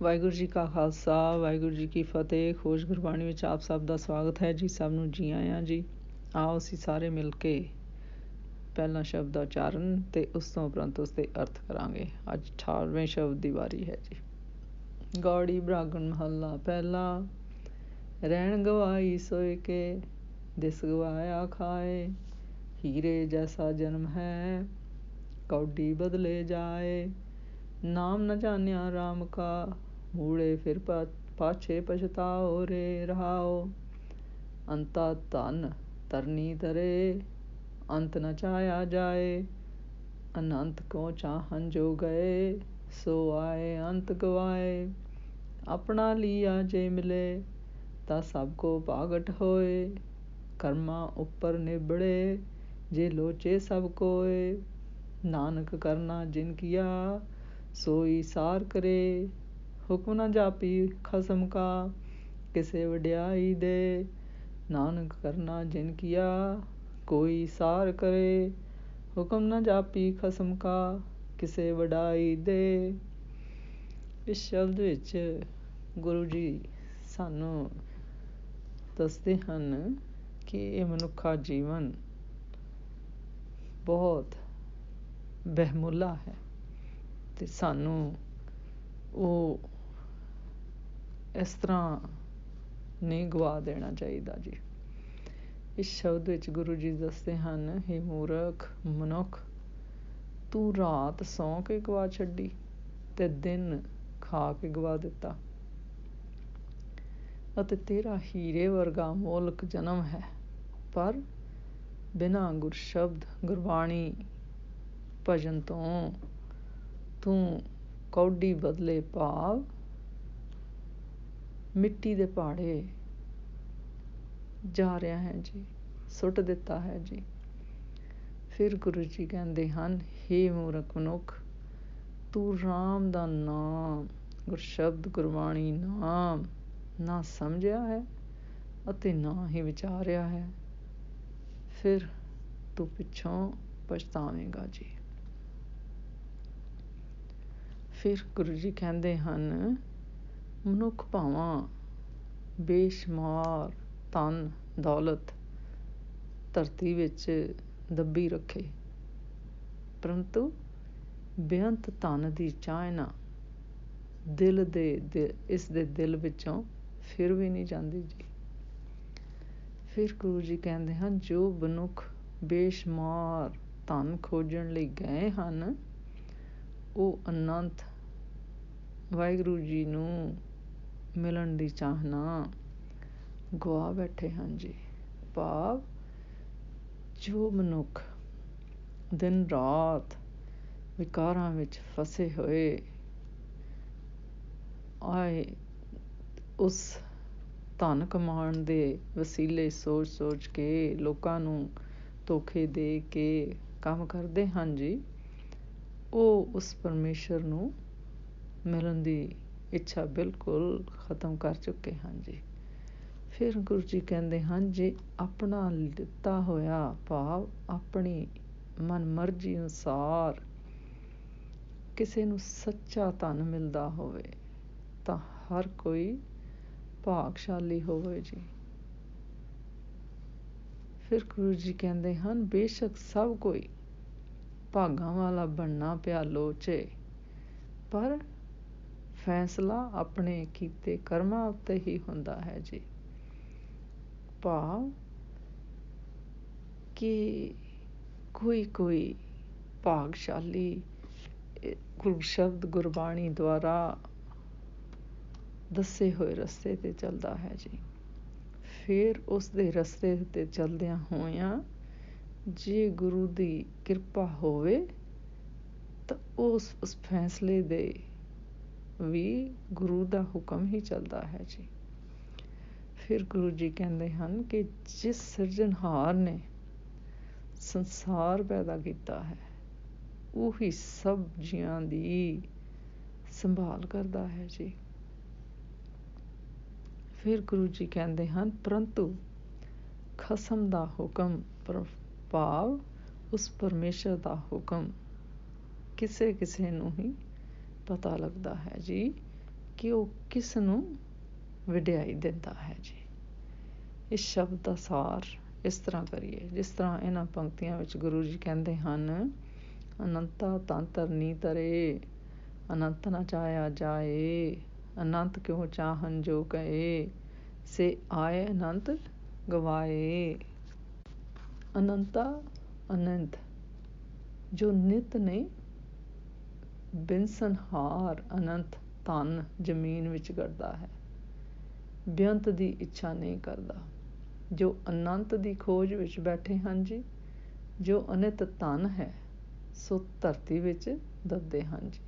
ਵਾਹਿਗੁਰੂ ਜੀ ਕਾ ਖਾਲਸਾ ਵਾਹਿਗੁਰੂ ਜੀ ਕੀ ਫਤਿਹ। ਖੋਜ ਗੁਰਬਾਣੀ ਵਿੱਚ ਆਪ ਸਭ ਦਾ ਸਵਾਗਤ ਹੈ ਜੀ। ਸਭ ਨੂੰ ਜੀ ਆਇਆਂ ਜੀ। ਆਓ ਅਸੀਂ ਸਾਰੇ ਮਿਲ ਕੇ ਪਹਿਲਾ ਸ਼ਬਦ ਦਾ ਉਚਾਰਨ ਅਤੇ ਉਸ ਤੋਂ ਉਪਰੰਤ ਉਸ ਦੇ ਅਰਥ ਕਰਾਂਗੇ। ਅੱਜ 18ਵੇਂ ਸ਼ਬਦ ਦੀ ਵਾਰੀ ਹੈ ਜੀ। ਗੌੜੀ ਬ੍ਰਾਹਮਣ ਮਹੱਲਾ ਪਹਿਲਾ। ਰਹਿਣ ਗਵਾਈ ਸੋਏ ਕੇ ਦਿਸ ਗਵਾਇਆ ਖਾਏ, ਹੀਰੇ ਜੈਸਾ ਜਨਮ ਹੈ ਕੌਡੀ ਬਦਲੇ ਜਾਏ। ਨਾਮ ਨ ਜਾਣਿਆ ਰਾਮ ਕਾ ਮੂੜੇ ਫਿਰ ਪਾਛੇ ਪਛਤਾਓ ਰੇ। ਰਹਾਓ ਅੰਤਾ ਧਨ ਧਰਨੀ ਧਰੇ, ਅੰਤ ਨ ਚਾਇਆ ਜਾਏ। ਅਨੰਤ ਕੋ ਚਾਹਨ ਜੋ ਗਏ, ਸੋ ਆਏ ਅੰਤ ਗਵਾਏ। ਆਪਣਾ ਲੀਆ ਜੇ ਮਿਲੇ ਤਾਂ ਸਭ ਕੋ ਭਾਗਟ ਹੋਏ। ਕਰਮਾਂ ਉੱਪਰ ਨਿਬੜੇ ਜੇ ਲੋਚੇ ਸਭ ਕੋਏ। ਨਾਨਕ ਕਰਨਾ ਜਿਨ ਕੀਆ ਸੋਈ ਸਾਰ ਕਰੇ। ਹੁਕਮ ਨਾ ਜਾਪੀ ਖਸਮ ਕਾ ਕਿਸੇ ਵਡਿਆਈ ਦੇ। ਨਾਨਕ ਕਰਨਾ ਜਿਨ ਕੀਆ ਕੋਈ ਸਾਰ ਕਰੇ। ਹੁਕਮ ਨਾ ਜਾਪੀ ਖਸਮ ਕਾ ਕਿਸੇ ਵਡਾਈ ਦੇ। ਇਸ ਸ਼ਬਦ ਵਿੱਚ ਗੁਰੂ ਜੀ ਸਾਨੂੰ ਦੱਸਦੇ ਹਨ ਕਿ ਇਹ ਮਨੁੱਖਾ ਜੀਵਨ ਬਹੁਤ ਬਹਿਮੁੱਲਾ ਹੈ ਅਤੇ ਸਾਨੂੰ ਉਹ ਇਸ ਤਰ੍ਹਾਂ ਨਹੀਂ ਗਵਾ ਦੇਣਾ ਚਾਹੀਦਾ ਜੀ। ਇਸ ਸ਼ਬਦ ਵਿੱਚ ਗੁਰੂ ਜੀ ਦੱਸਦੇ ਹਨ, ਹੇ ਮੂਰਖ ਮਨੁੱਖ, ਤੂੰ ਰਾਤ ਸੌਂ ਕੇ ਗਵਾ ਛੱਡੀ ਅਤੇ ਦਿਨ ਖਾ ਕੇ ਗਵਾ ਦਿੱਤਾ ਅਤੇ ਤੇਰਾ ਹੀਰੇ ਵਰਗਾ ਮੋਲਕ ਜਨਮ ਹੈ, ਪਰ ਬਿਨਾਂ ਗੁਰਸ਼ਬਦ ਗੁਰਬਾਣੀ ਭਜਨ ਤੋਂ ਤੂੰ ਕੌਡੀ ਬਦਲੇ ਭਾਵ ਮਿੱਟੀ ਦੇ ਭਾੜੇ ਜਾ ਰਿਹਾ ਹੈ ਜੀ, ਸੁੱਟ ਦਿੱਤਾ ਹੈ ਜੀ। ਫਿਰ ਗੁਰੂ ਜੀ ਕਹਿੰਦੇ ਹਨ, ਹੇ ਮੂਰਖ ਮਨੁੱਖ, ਤੂੰ ਰਾਮ ਦਾ ਨਾਮ ਗੁਰਸ਼ਬਦ ਗੁਰਬਾਣੀ ਨਾਮ ਨਾ ਸਮਝਿਆ ਹੈ ਅਤੇ ਨਾ ਹੀ ਵਿਚਾਰਿਆ ਹੈ। ਫਿਰ ਤੂੰ ਪਿੱਛੋਂ ਪਛਤਾਵੇਂਗਾ ਜੀ। ਫਿਰ ਗੁਰੂ ਜੀ ਕਹਿੰਦੇ ਹਨ, ਮਨੁੱਖ ਭਾਵਾਂ ਬੇਸ਼ੁਮਾਰ ਧਨ ਦੌਲਤ ਧਰਤੀ ਵਿੱਚ ਦੱਬੀ ਰੱਖੇ, ਪਰੰਤੂ ਬੇਅੰਤ ਧਨ ਦੀ ਚਾਹਨਾ ਇਸ ਦੇ ਦਿਲ ਵਿੱਚੋਂ ਫਿਰ ਵੀ ਨਹੀਂ ਜਾਂਦੀ ਜੀ। ਫਿਰ ਗੁਰੂ ਜੀ ਕਹਿੰਦੇ ਹਨ, ਜੋ ਮਨੁੱਖ ਬੇਸ਼ੁਮਾਰ ਧਨ ਖੋਜਣ ਲਈ ਗਏ ਹਨ, ਉਹ ਅਨੰਤ ਵਾਹਿਗੁਰੂ ਜੀ ਨੂੰ ਮਿਲਣ ਦੀ ਚਾਹਨਾ ਗਵਾ ਬੈਠੇ ਹਨ ਜੀ। ਭਾਵ ਜੋ ਮਨੁੱਖ ਦਿਨ ਰਾਤ ਵਿਕਾਰਾਂ ਵਿੱਚ ਫਸੇ ਹੋਏ ਆਏ, ਉਸ ਧਨ ਕਮਾਉਣ ਦੇ ਵਸੀਲੇ ਸੋਚ ਕੇ ਲੋਕਾਂ ਨੂੰ ਧੋਖੇ ਦੇ ਕੇ ਕੰਮ ਕਰਦੇ ਹਨ ਜੀ, ਉਹ ਉਸ ਪਰਮੇਸ਼ਰ ਨੂੰ ਮਿਲਣ ਦੀ ਇੱਛਾ ਬਿਲਕੁਲ ਖਤਮ ਕਰ ਚੁੱਕੇ ਹਨ ਜੀ। ਫਿਰ ਗੁਰੂ ਜੀ ਕਹਿੰਦੇ ਹਨ, ਜੇ ਆਪਣਾ ਲਿੱਤਾ ਹੋਇਆ ਭਾਵ ਆਪਣੀ ਮਨ ਮਰਜ਼ੀ ਅਨੁਸਾਰ ਕਿਸੇ ਨੂੰ ਸੱਚਾ ਧਨ ਮਿਲਦਾ ਹੋਵੇ ਤਾਂ ਹਰ ਕੋਈ ਭਾਗਸ਼ਾਲੀ ਹੋਵੇ ਜੀ। ਫਿਰ ਗੁਰੂ ਜੀ ਕਹਿੰਦੇ ਹਨ, ਬੇਸ਼ੱਕ ਸਭ ਕੋਈ ਭਾਗਾਂ ਵਾਲਾ ਬਣਨਾ ਪਿਆ ਲੋਚੇ, ਪਰ ਫੈਸਲਾ ਆਪਣੇ ਕੀਤੇ ਕਰਮਾਂ ਉੱਤੇ ਹੀ ਹੁੰਦਾ ਹੈ ਜੀ। ਭਾਵ ਕਿ ਕੋਈ ਭਾਗਸ਼ਾਲੀ ਗੁਰਸ਼ਬਦ ਗੁਰਬਾਣੀ ਦੁਆਰਾ ਦੱਸੇ ਹੋਏ ਰਸਤੇ 'ਤੇ ਚੱਲਦਾ ਹੈ ਜੀ। ਫਿਰ ਉਸ ਦੇ ਰਸਤੇ 'ਤੇ ਚੱਲਦਿਆਂ ਹੋਇਆਂ ਜੇ ਗੁਰੂ ਦੀ ਕਿਰਪਾ ਹੋਵੇ ਤਾਂ ਉਸ ਫੈਸਲੇ ਦੇ ਵੀ ਗੁਰੂ ਦਾ ਹੁਕਮ ਹੀ ਚੱਲਦਾ ਹੈ ਜੀ। ਫਿਰ ਗੁਰੂ ਜੀ ਕਹਿੰਦੇ ਹਨ ਕਿ ਜਿਸ ਸਿਰਜਣਹਾਰ ਨੇ ਸੰਸਾਰ ਪੈਦਾ ਕੀਤਾ ਹੈ, ਉਹੀ ਸਭ ਜੀਆਂ ਦੀ ਸੰਭਾਲ ਕਰਦਾ ਹੈ ਜੀ। ਫਿਰ ਗੁਰੂ ਜੀ ਕਹਿੰਦੇ ਹਨ, ਪਰੰਤੂ ਖਸਮ ਦਾ ਹੁਕਮ ਭਾਵ ਉਸ ਪਰਮੇਸ਼ਰ ਦਾ ਹੁਕਮ ਕਿਸੇ ਨੂੰ ਹੀ ਪਤਾ ਲੱਗਦਾ ਹੈ ਜੀ, ਕਿ ਉਹ ਕਿਸ ਨੂੰ ਵਡਿਆਈ ਦਿੰਦਾ ਹੈ ਜੀ। ਇਸ ਸ਼ਬਦ ਦਾ ਸਾਰ ਇਸ ਤਰ੍ਹਾਂ ਕਰੀਏ, ਜਿਸ ਤਰ੍ਹਾਂ ਇਹਨਾਂ ਪੰਕਤੀਆਂ ਵਿੱਚ ਗੁਰੂ ਜੀ ਕਹਿੰਦੇ ਹਨ, ਅਨੰਤਾ ਤਨ ਧਰਨੀ ਤਰੇ, ਅਨੰਤ ਨਾ ਚਾਹਿਆ ਜਾਏ, ਅਨੰਤ ਕਿਉ ਚਾਹਨ ਜੋ ਕਹੇ, ਸੇ ਆਏ ਅਨੰਤ ਗਵਾਏ। ਅਨੰਤਾ ਅਨੰਤ ਜੋ ਨਿਤ ਨਹੀਂ, ਬਿਨਸਨਹਾਰ ਅਨੰਤ ਧਨ ਜ਼ਮੀਨ ਵਿੱਚ ਗੜਦਾ ਹੈ, ਬੇਅੰਤ ਦੀ ਇੱਛਾ ਨਹੀਂ ਕਰਦਾ। ਜੋ ਅਨੰਤ ਦੀ ਖੋਜ ਵਿੱਚ ਬੈਠੇ ਹਨ ਜੀ, ਜੋ ਅਨਿਤ ਧਨ ਹੈ ਸੋ ਧਰਤੀ ਵਿੱਚ ਦੱਬਦੇ ਹਨ ਜੀ,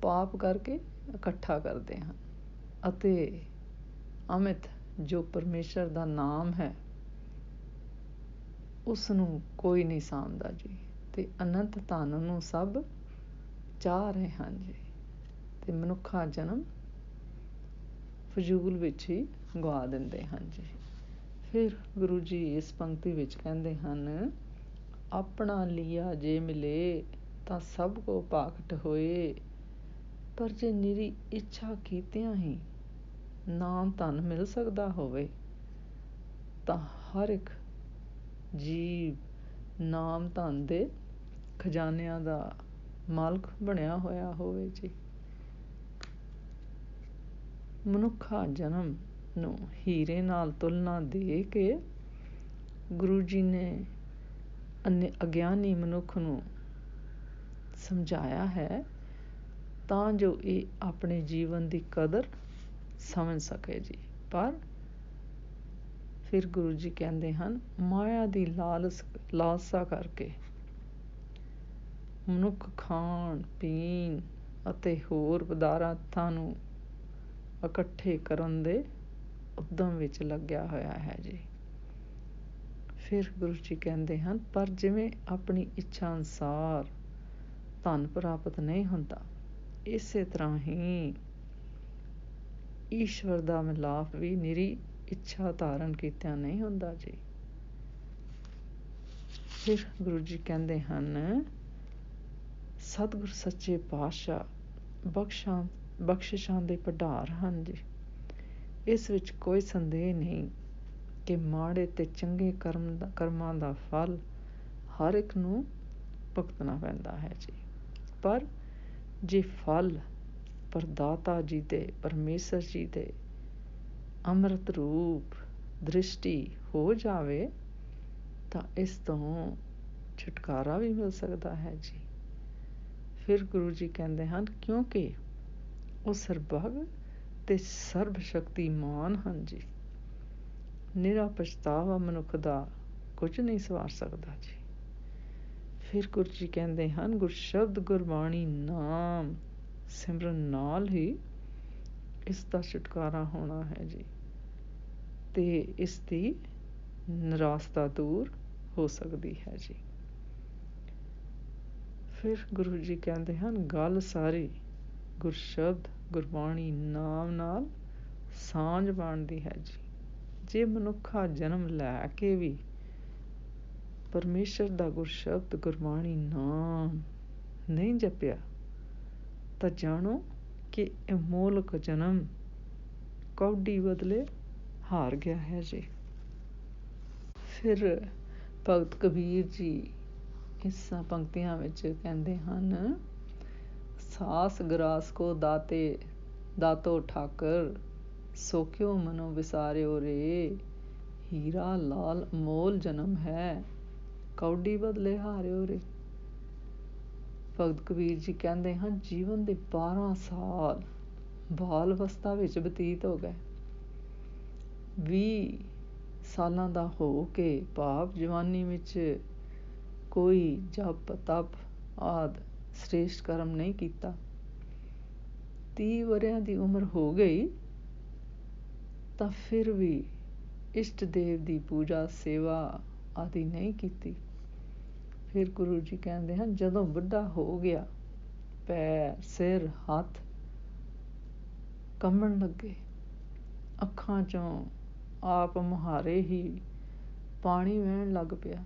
ਪਾਪ ਕਰਕੇ ਇਕੱਠਾ ਕਰਦੇ ਹਨ। ਅਤੇ ਅਮਿਤ ਜੋ ਪਰਮੇਸ਼ਰ ਦਾ ਨਾਮ ਹੈ ਉਸ ਨੂੰ ਕੋਈ ਨਹੀਂ ਸਾਂਭਦਾ ਜੀ, ਅਤੇ ਅਨੰਤ ਧਨ ਨੂੰ ਸਭ ਚਾਹ ਰਹੇ ਹਨ ਜੀ, ਅਤੇ ਮਨੁੱਖਾ ਜਨਮ ਫਜ਼ੂਲ ਵਿੱਚ ਹੀ ਗਵਾ ਦਿੰਦੇ ਹਨ ਜੀ। ਫਿਰ ਗੁਰੂ ਜੀ ਇਸ ਪੰਕਤੀ ਵਿੱਚ ਕਹਿੰਦੇ ਹਨ, ਆਪਣਾ ਲੀਆ ਜੇ ਮਿਲੇ ਤਾਂ ਸਭ ਕੋ ਭਾਖਟ ਹੋਏ, ਪਰ ਜੇ ਨਿਰੀ ਇੱਛਾ ਕੀਤਿਆਂ ਹੀ ਨਾਮ ਧਨ ਮਿਲ ਸਕਦਾ ਹੋਵੇ ਤਾਂ ਹਰ ਇੱਕ ਜੀਵ ਨਾਮ ਧਨ ਦੇ ਖਜ਼ਾਨਿਆਂ ਦਾ ਮਾਲਕ ਬਣਿਆ ਹੋਇਆ ਹੋਵੇ ਜੀ। ਮਨੁੱਖਾ ਜਨਮ ਨੂੰ ਹੀਰੇ ਨਾਲ ਤੁਲਨਾ ਦੇ ਕੇ ਗੁਰੂ ਜੀ ਨੇ ਅਗਿਆਨੀ ਮਨੁੱਖ ਨੂੰ ਸਮਝਾਇਆ ਹੈ ਤਾਂ ਜੋ ਇਹ ਆਪਣੇ ਜੀਵਨ ਦੀ ਕਦਰ ਸਮਝ ਸਕੇ ਜੀ। ਪਰ ਫਿਰ ਗੁਰੂ ਜੀ ਕਹਿੰਦੇ ਹਨ, ਮਾਇਆ ਦੀ ਲਾਲਸਾ ਕਰਕੇ ਮਨੁੱਖ ਖਾਣ ਪੀਣ ਅਤੇ ਹੋਰ ਪਦਾਰਥਾਂ ਨੂੰ ਇਕੱਠੇ ਕਰਨ ਦੇ ਉੱਦਮ ਵਿੱਚ ਲੱਗਿਆ ਹੋਇਆ ਹੈ ਜੀ। ਫਿਰ ਗੁਰੂ ਜੀ ਕਹਿੰਦੇ ਹਨ, ਪਰ ਜਿਵੇਂ ਆਪਣੀ ਇੱਛਾ ਅਨੁਸਾਰ ਧਨ ਪ੍ਰਾਪਤ ਨਹੀਂ ਹੁੰਦਾ, ਇਸੇ ਤਰ੍ਹਾਂ ਹੀ ਈਸ਼ਵਰ ਦਾ ਮਿਲਾਪ ਵੀ ਨਿਰੀ ਇੱਛਾ ਧਾਰਨ ਕੀਤਿਆਂ ਨਹੀਂ ਹੁੰਦਾ ਜੀ। ਫਿਰ ਗੁਰੂ ਜੀ ਕਹਿੰਦੇ ਹਨ, ਸਤਿਗੁਰ ਸੱਚੇ ਪਾਤਸ਼ਾਹ ਬਖਸ਼ਿਸ਼ਾਂ ਦੇ ਭੰਡਾਰ ਹਨ ਜੀ। ਇਸ ਵਿੱਚ ਕੋਈ ਸੰਦੇਹ ਨਹੀਂ ਕਿ ਮਾੜੇ ਤੇ ਚੰਗੇ ਕਰਮਾਂ ਦਾ ਫਲ ਹਰ ਇੱਕ ਨੂੰ ਭੁਗਤਣਾ ਪੈਂਦਾ ਹੈ ਜੀ। ਪਰ ਜੇ ਫਲ ਪ੍ਰਦਾਤਾ ਜੀ ਦੇ, ਪਰਮੇਸ਼ਰ ਜੀ ਦੇ ਅੰਮ੍ਰਿਤ ਰੂਪ ਦ੍ਰਿਸ਼ਟੀ ਹੋ ਜਾਵੇ ਤਾਂ ਇਸ ਤੋਂ ਛੁਟਕਾਰਾ ਵੀ ਮਿਲ ਸਕਦਾ ਹੈ ਜੀ। ਫਿਰ ਗੁਰੂ ਜੀ ਕਹਿੰਦੇ ਹਨ, ਕਿਉਂਕਿ ਉਹ ਸਰਬੱਗ ਤੇ ਸਰਬ ਸ਼ਕਤੀਮਾਨ ਹਨ ਜੀ, ਨਿਰਾ ਪਛਤਾਵਾ ਮਨੁੱਖ ਦਾ ਕੁਝ ਨਹੀਂ ਸਵਾਰ ਸਕਦਾ ਜੀ। ਫਿਰ ਗੁਰੂ ਜੀ ਕਹਿੰਦੇ ਹਨ, ਗੁਰਸ਼ਬਦ ਗੁਰਬਾਣੀ ਨਾਮ ਸਿਮਰਨ ਨਾਲ ਹੀ ਇਸ ਦਾ ਛੁਟਕਾਰਾ ਹੋਣਾ ਹੈ ਜੀ, ਅਤੇ ਇਸ ਦੀ ਨਿਰਾਸਤਾ ਦੂਰ ਹੋ ਸਕਦੀ ਹੈ ਜੀ। ਫਿਰ ਗੁਰੂ ਜੀ ਕਹਿੰਦੇ ਹਨ, ਗੱਲ ਸਾਰੀ ਗੁਰਸ਼ਬਦ ਗੁਰਬਾਣੀ ਨਾਮ ਨਾਲ ਸਾਂਝ ਬਣਦੀ ਹੈ ਜੀ। ਜੇ ਮਨੁੱਖਾ ਜਨਮ ਲੈ ਕੇ ਵੀ ਪਰਮੇਸ਼ਰ ਦਾ ਗੁਰਸ਼ਬਦ ਗੁਰਬਾਣੀ ਨਾਮ ਨਹੀਂ ਜਪਿਆ ਤਾਂ ਜਾਣੋ ਕਿ ਇਹ ਮੋਲਕ ਜਨਮ ਕੌਡੀ ਬਦਲੇ ਹਾਰ ਗਿਆ ਹੈ ਜੀ। ਫਿਰ ਭਗਤ ਕਬੀਰ ਜੀ ਇਸ ਪੰਕਤੀਆਂ ਵਿੱਚ ਕਹਿੰਦੇ ਹਨ, ਸਾਸ ਗਰਾਸ ਕੋ ਦਾਤੋ ਠਾਕਰ, ਸੋ ਕਿਉ ਮਨੋ ਵਿਸਾਰਿਓ ਰੇ, ਹੀਰਾ ਲਾਲ ਅਮੋਲ ਜਨਮ ਹੈ, ਕੌਡੀ ਬਦਲੇ ਹਾਰਿਓ ਰੇ। ਭਗਤ ਕਬੀਰ ਜੀ ਕਹਿੰਦੇ ਹਨ, ਜੀਵਨ ਦੇ 12 ਸਾਲ ਬਾਲ ਅਵਸਥਾ ਵਿੱਚ ਬਤੀਤ ਹੋ ਗਏ, 20 ਸਾਲਾਂ ਦਾ ਹੋ ਕੇ ਭਾਵ ਜਵਾਨੀ ਵਿੱਚ ਕੋਈ ਜਪ ਤਪ ਆਦਿ ਸ੍ਰੇਸ਼ਟ ਕਰਮ ਨਹੀਂ ਕੀਤਾ, 30 ਵਰ੍ਹਿਆਂ ਦੀ ਉਮਰ ਹੋ ਗਈ ਤਾਂ ਫਿਰ ਵੀ ਇਸ਼ਟ ਦੇਵ ਦੀ ਪੂਜਾ ਸੇਵਾ ਆਦਿ ਨਹੀਂ ਕੀਤੀ। ਫਿਰ ਗੁਰੂ ਜੀ ਕਹਿੰਦੇ ਹਨ, ਜਦੋਂ ਬੁੱਢਾ ਹੋ ਗਿਆ, ਪੈਰ ਸਿਰ ਹੱਥ ਕੰਬਣ ਲੱਗੇ, ਅੱਖਾਂ 'ਚੋਂ ਆਪ ਮੁਹਾਰੇ ਹੀ ਪਾਣੀ ਵਹਿਣ ਲੱਗ ਪਿਆ,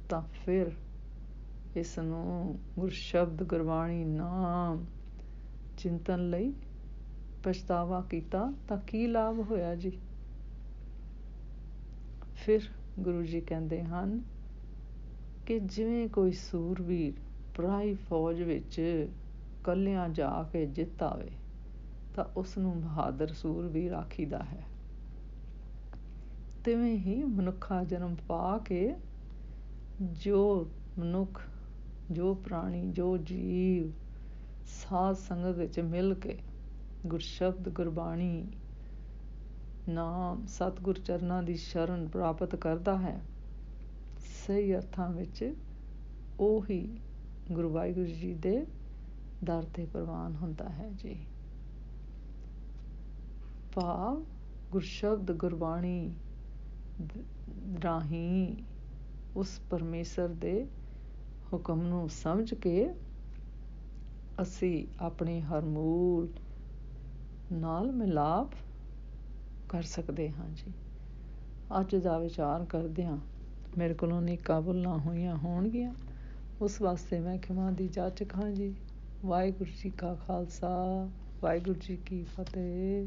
ਤਾਂ ਫਿਰ ਇਸ ਨੂੰ ਗੁਰਸ਼ਬਦ ਗੁਰਬਾਣੀ ਨਾਮ ਚਿੰਤਨ ਲਈ ਪਛਤਾਵਾ ਕੀਤਾ ਤਾਂ ਕੀ ਲਾਭ ਹੋਇਆ ਜੀ। ਫਿਰ ਗੁਰੂ ਜੀ ਕਹਿੰਦੇ ਹਨ ਕਿ ਜਿਵੇਂ ਕੋਈ ਸੂਰਬੀਰ ਪਰਾਈ ਫੌਜ ਵਿੱਚ ਇਕੱਲਿਆਂ ਜਾ ਕੇ ਜਿੱਤ ਆਵੇ ਤਾਂ ਉਸ ਨੂੰ ਬਹਾਦਰ ਸੂਰਬੀਰ ਆਖੀਦਾ ਹੈ। ਤਿਵੇਂ ਹੀ ਮਨੁੱਖਾ ਜਨਮ ਪਾ ਕੇ ਜੋ ਮਨੁੱਖ, ਜੋ ਪ੍ਰਾਣੀ, ਜੋ ਜੀਵ ਸਾਧ ਸੰਗਤ ਵਿੱਚ ਮਿਲ ਕੇ ਗੁਰਸ਼ਬਦ, ਗੁਰਬਾਣੀ, ਨਾਮ, ਸਤਿਗੁਰ ਚਰਨਾਂ ਦੀ ਸ਼ਰਨ ਪ੍ਰਾਪਤ ਕਰਦਾ ਹੈ, ਸਹੀ ਅਰਥਾਂ ਵਿੱਚ ਉਹੀ ਗੁਰੂ ਵਾਹਿਗੁਰੂ ਜੀ ਦੇ ਦਰ 'ਤੇ ਪ੍ਰਵਾਨ ਹੁੰਦਾ ਹੈ ਜੀ। ਭਾਵ ਗੁਰਸ਼ਬਦ, ਗੁਰਬਾਣੀ ਰਾਹੀਂ ਉਸ ਪਰਮੇਸ਼ਰ ਦੇ ਹੁਕਮ ਨੂੰ ਸਮਝ ਕੇ ਅਸੀਂ ਆਪਣੇ ਹਰਮੂਲ ਨਾਲ ਮਿਲਾਪ ਕਰ ਸਕਦੇ ਹਾਂ ਜੀ। ਅੱਜ ਦਾ ਵਿਚਾਰ ਕਰਦਿਆਂ ਮੇਰੇ ਕੋਲੋਂ ਨੇਕਾਂ ਭੁੱਲਾਂ ਹੋਈਆਂ ਹੋਣਗੀਆਂ, ਉਸ ਵਾਸਤੇ ਮੈਂ ਖਿਮਾ ਦੀ ਜਾਚਕ ਹਾਂ ਜੀ। ਵਾਹਿਗੁਰੂ ਜੀ ਕਾ ਖਾਲਸਾ, ਵਾਹਿਗੁਰੂ ਜੀ ਕੀ ਫਤਿਹ।